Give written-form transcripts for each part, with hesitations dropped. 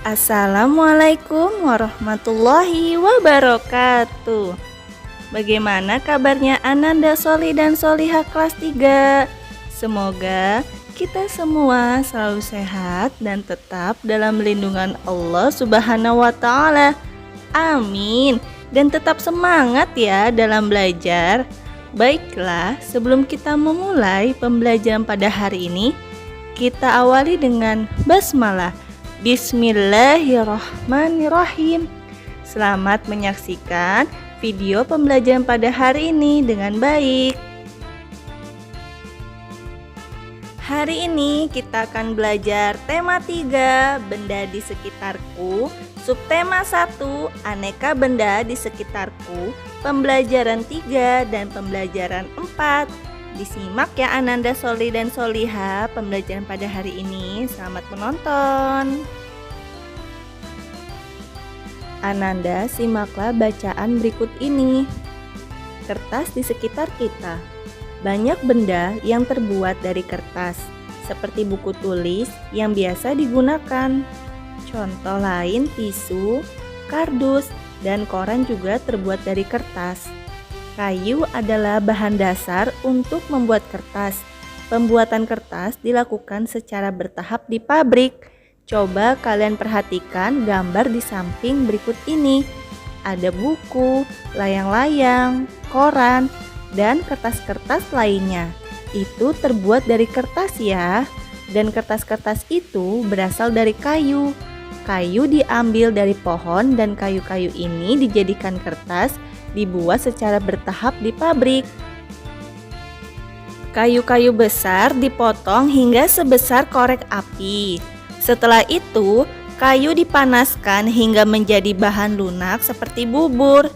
Assalamualaikum warahmatullahi wabarakatuh. Bagaimana kabarnya Ananda Soli dan Solihah kelas 3? Semoga kita semua selalu sehat dan tetap dalam lindungan Allah Subhanahu wa Ta'ala. Amin. Dan tetap semangat ya dalam belajar. Baiklah, sebelum kita memulai pembelajaran pada hari ini, kita awali dengan basmalah. Bismillahirrahmanirrahim. Selamat menyaksikan video pembelajaran pada hari ini dengan baik. Hari ini kita akan belajar tema 3, benda di sekitarku, subtema 1, aneka benda di sekitarku, pembelajaran 3 dan pembelajaran 4. Disimak ya Ananda Soli dan Solihah pembelajaran pada hari ini. Selamat menonton. Ananda, simaklah bacaan berikut ini. Kertas di sekitar kita. Banyak benda yang terbuat dari kertas, seperti buku tulis yang biasa digunakan. Contoh lain tisu, kardus, dan koran juga terbuat dari kertas. Kayu adalah bahan dasar untuk membuat kertas. Pembuatan kertas dilakukan secara bertahap di pabrik. Coba kalian perhatikan gambar di samping berikut ini. Ada buku, layang-layang, koran, dan kertas-kertas lainnya. Itu terbuat dari kertas ya. Dan kertas-kertas itu berasal dari kayu. Kayu diambil dari pohon dan kayu-kayu ini dijadikan kertas, dibuat secara bertahap di pabrik. Kayu-kayu besar dipotong hingga sebesar korek api. Setelah itu, kayu dipanaskan hingga menjadi bahan lunak seperti bubur.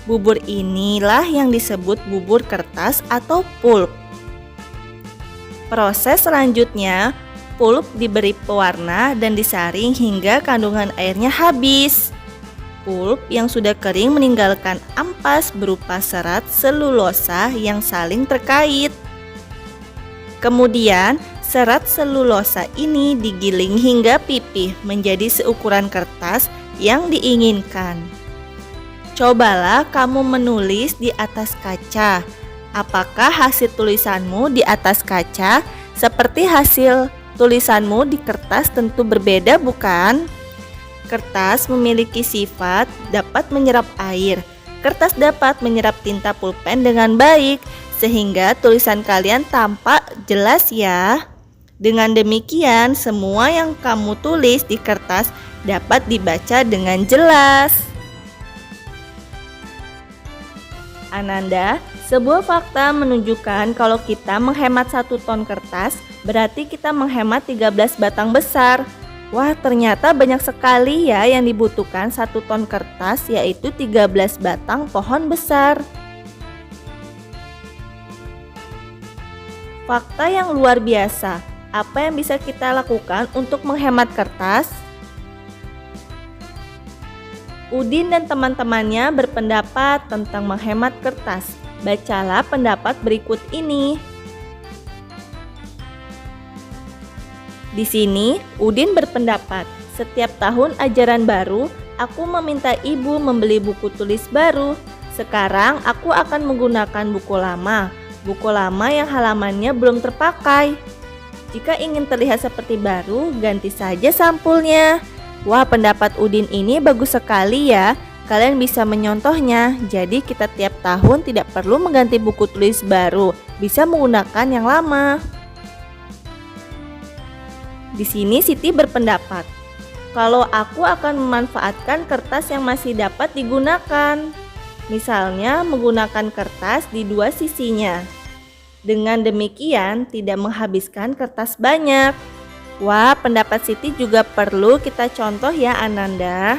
Bubur inilah yang disebut bubur kertas atau pulp. Proses selanjutnya, pulp diberi pewarna dan disaring hingga kandungan airnya habis. Pulp yang sudah kering meninggalkan ampas berupa serat selulosa yang saling terkait. Kemudian, serat selulosa ini digiling hingga pipih menjadi seukuran kertas yang diinginkan. Cobalah kamu menulis di atas kaca. Apakah hasil tulisanmu di atas kaca seperti hasil tulisanmu di kertas? Tentu berbeda, bukan? Kertas memiliki sifat dapat menyerap air. Kertas dapat menyerap tinta pulpen dengan baik, sehingga tulisan kalian tampak jelas ya. Dengan demikian, semua yang kamu tulis di kertas dapat dibaca dengan jelas. Ananda, sebuah fakta menunjukkan kalau kita menghemat 1 ton kertas, berarti kita menghemat 13 batang besar. Wah, ternyata banyak sekali ya yang dibutuhkan 1 ton kertas, yaitu 13 batang pohon besar. Fakta yang luar biasa. Apa yang bisa kita lakukan untuk menghemat kertas? Udin dan teman-temannya berpendapat tentang menghemat kertas. Bacalah pendapat berikut ini. Di sini, Udin berpendapat, setiap tahun ajaran baru, aku meminta ibu membeli buku tulis baru. Sekarang aku akan menggunakan buku lama yang halamannya belum terpakai. Jika ingin terlihat seperti baru, ganti saja sampulnya. Wah, pendapat Udin ini bagus sekali ya. Kalian bisa menyontohnya. Jadi kita tiap tahun tidak perlu mengganti buku tulis baru, bisa menggunakan yang lama. Di sini Siti berpendapat, kalau aku akan memanfaatkan kertas yang masih dapat digunakan. Misalnya menggunakan kertas di 2 sisinya. Dengan demikian tidak menghabiskan kertas banyak. Wah, pendapat Siti juga perlu kita contoh ya Ananda.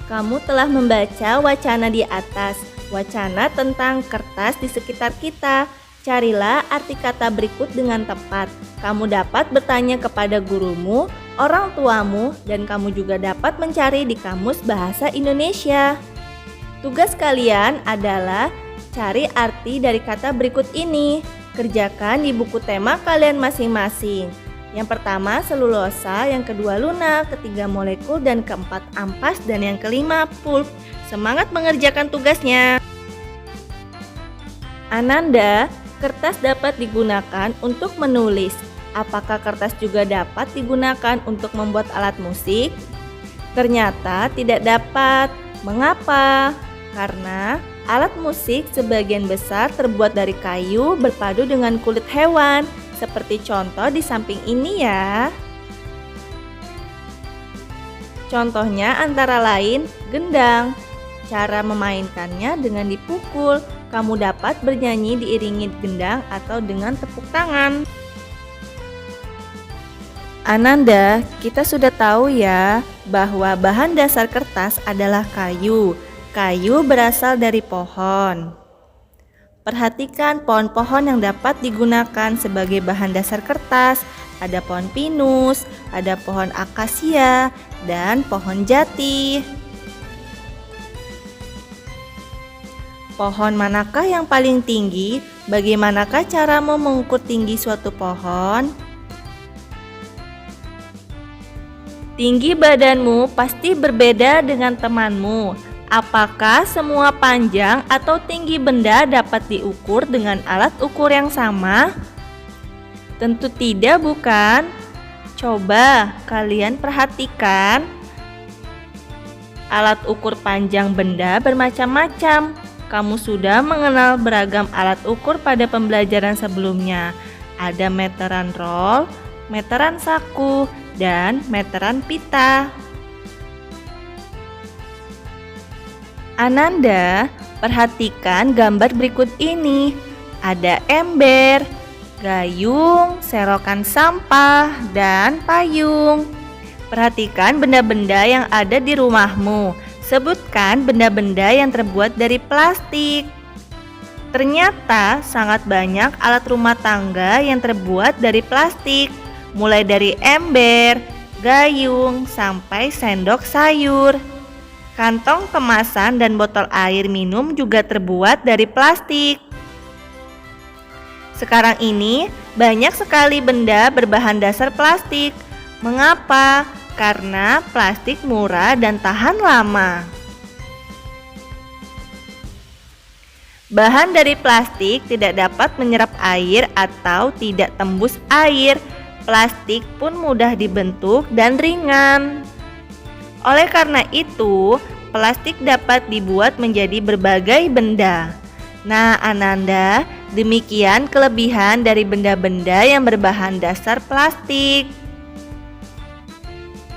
Kamu telah membaca wacana di atas, wacana tentang kertas di sekitar kita. Carilah arti kata berikut dengan tepat. Kamu dapat bertanya kepada gurumu, orang tuamu, dan kamu juga dapat mencari di Kamus Bahasa Indonesia. Tugas kalian adalah cari arti dari kata berikut ini. Kerjakan di buku tema kalian masing-masing. Yang pertama selulosa, yang kedua lunak, ketiga molekul, dan keempat ampas, dan yang kelima pulp. Semangat mengerjakan tugasnya. Ananda, kertas dapat digunakan untuk menulis. Apakah kertas juga dapat digunakan untuk membuat alat musik? Ternyata tidak dapat. Mengapa? Karena alat musik sebagian besar terbuat dari kayu berpadu dengan kulit hewan, seperti contoh di samping ini ya. Contohnya antara lain gendang. Cara memainkannya dengan dipukul. Kamu dapat bernyanyi diiringi gendang atau dengan tepuk tangan. Ananda, kita sudah tahu ya bahwa bahan dasar kertas adalah kayu. Kayu berasal dari pohon. Perhatikan pohon-pohon yang dapat digunakan sebagai bahan dasar kertas. Ada pohon pinus, ada pohon akasia, dan pohon jati. Pohon manakah yang paling tinggi? Bagaimanakah caramu mengukur tinggi suatu pohon? Tinggi badanmu pasti berbeda dengan temanmu. Apakah semua panjang atau tinggi benda dapat diukur dengan alat ukur yang sama? Tentu tidak, bukan? Coba kalian perhatikan. Alat ukur panjang benda bermacam-macam. Kamu sudah mengenal beragam alat ukur pada pembelajaran sebelumnya. Ada meteran roll, meteran saku, dan meteran pita. Ananda, perhatikan gambar berikut ini. Ada ember, gayung, serokan sampah, dan payung. Perhatikan benda-benda yang ada di rumahmu. Sebutkan benda-benda yang terbuat dari plastik. Ternyata sangat banyak alat rumah tangga yang terbuat dari plastik. Mulai dari ember, gayung, sampai sendok sayur. Kantong kemasan dan botol air minum juga terbuat dari plastik. Sekarang ini banyak sekali benda berbahan dasar plastik. Mengapa? Karena plastik murah dan tahan lama. Bahan dari plastik tidak dapat menyerap air atau tidak tembus air. Plastik pun mudah dibentuk dan ringan. Oleh karena itu, plastik dapat dibuat menjadi berbagai benda. Nah, Ananda, demikian kelebihan dari benda-benda yang berbahan dasar plastik.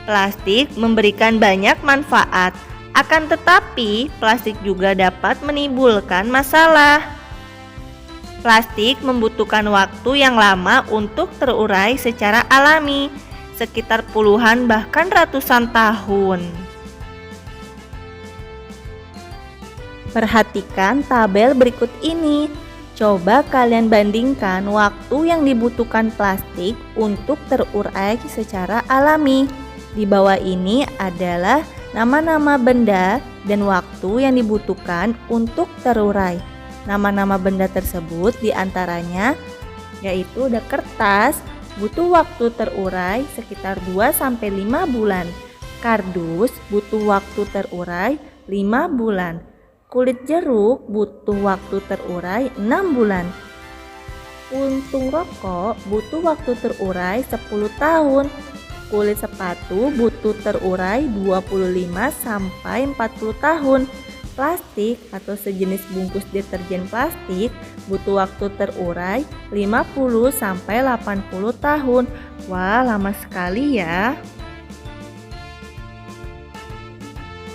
Plastik memberikan banyak manfaat, akan tetapi plastik juga dapat menimbulkan masalah. Plastik membutuhkan waktu yang lama untuk terurai secara alami, sekitar puluhan bahkan ratusan tahun. Perhatikan tabel berikut ini. Coba kalian bandingkan waktu yang dibutuhkan plastik untuk terurai secara alami. Di bawah ini adalah nama-nama benda dan waktu yang dibutuhkan untuk terurai. Nama-nama benda tersebut diantaranya yaitu ada kertas, butuh waktu terurai sekitar 2-5 bulan. Kardus butuh waktu terurai 5 bulan. Kulit jeruk butuh waktu terurai 6 bulan. Puntung rokok butuh waktu terurai 10 tahun. Kulit sepatu butuh terurai 25-40 tahun. Plastik atau sejenis bungkus deterjen plastik butuh waktu terurai 50-80 tahun. Wah, lama sekali ya.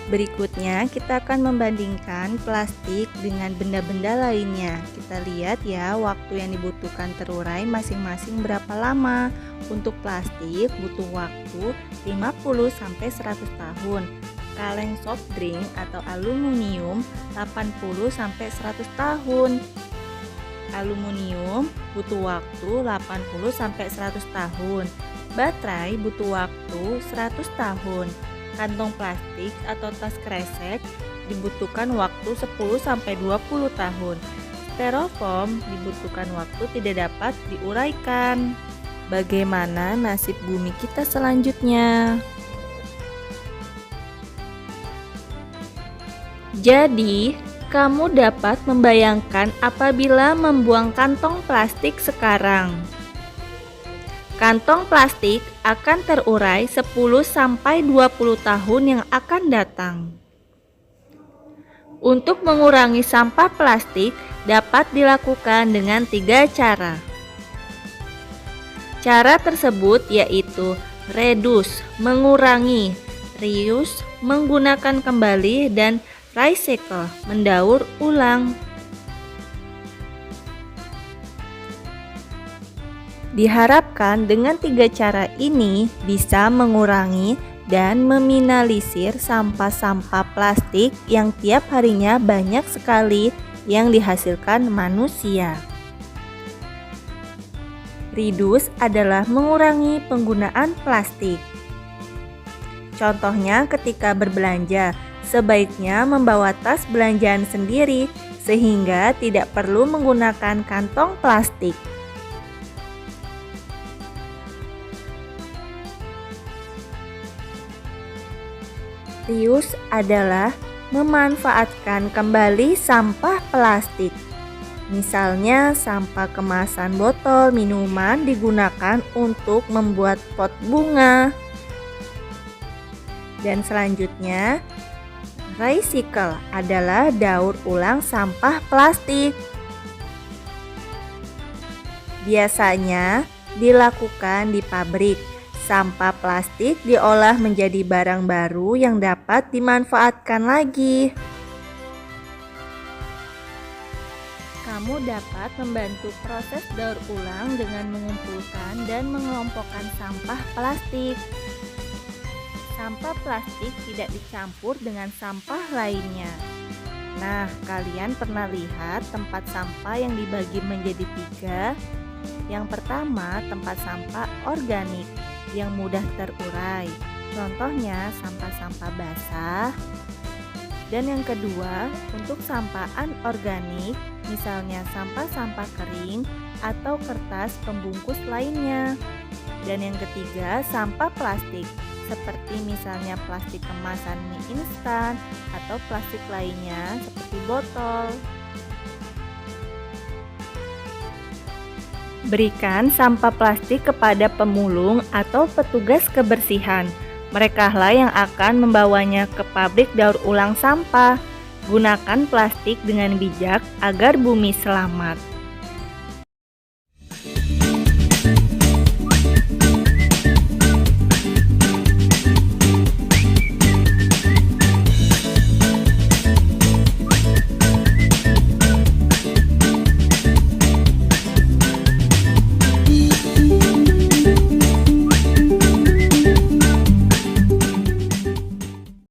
Berikutnya kita akan membandingkan plastik dengan benda-benda lainnya. Kita lihat ya waktu yang dibutuhkan terurai masing-masing berapa lama. Untuk plastik butuh waktu 50-100 tahun. Kaleng soft drink atau aluminium 80-100 tahun. Aluminium butuh waktu 80-100 tahun. Baterai butuh waktu 100 tahun. Kantong plastik atau tas kresek dibutuhkan waktu 10-20 tahun. Styrofoam dibutuhkan waktu tidak dapat diuraikan. bagaimana nasib bumi kita selanjutnya. Jadi, kamu dapat membayangkan apabila membuang kantong plastik sekarang. Kantong plastik akan terurai 10-20 tahun yang akan datang. Untuk mengurangi sampah plastik dapat dilakukan dengan 3 cara. Cara tersebut yaitu reduce, mengurangi, reuse, menggunakan kembali, dan recycle, mendaur ulang. Diharapkan dengan 3 cara ini bisa mengurangi dan meminimalisir sampah-sampah plastik yang tiap harinya banyak sekali yang dihasilkan manusia. Reduce adalah mengurangi penggunaan plastik. Contohnya ketika berbelanja, sebaiknya membawa tas belanjaan sendiri sehingga tidak perlu menggunakan kantong plastik. Reuse adalah memanfaatkan kembali sampah plastik. Misalnya, sampah kemasan botol minuman digunakan untuk membuat pot bunga. Dan selanjutnya, recycle adalah daur ulang sampah plastik. Biasanya dilakukan di pabrik. Sampah plastik diolah menjadi barang baru yang dapat dimanfaatkan lagi. Kamu dapat membantu proses daur ulang dengan mengumpulkan dan mengelompokkan sampah plastik. Sampah plastik tidak dicampur dengan sampah lainnya. Nah, kalian pernah lihat tempat sampah yang dibagi menjadi 3? Yang pertama, tempat sampah organik yang mudah terurai, contohnya sampah-sampah basah. Dan yang kedua, untuk sampah anorganik, misalnya sampah-sampah kering atau kertas pembungkus lainnya. Dan yang ketiga, sampah plastik, seperti misalnya plastik kemasan mie instan atau plastik lainnya seperti botol. Berikan sampah plastik kepada pemulung atau petugas kebersihan. Merekalah yang akan membawanya ke pabrik daur ulang sampah. Gunakan plastik dengan bijak agar bumi selamat.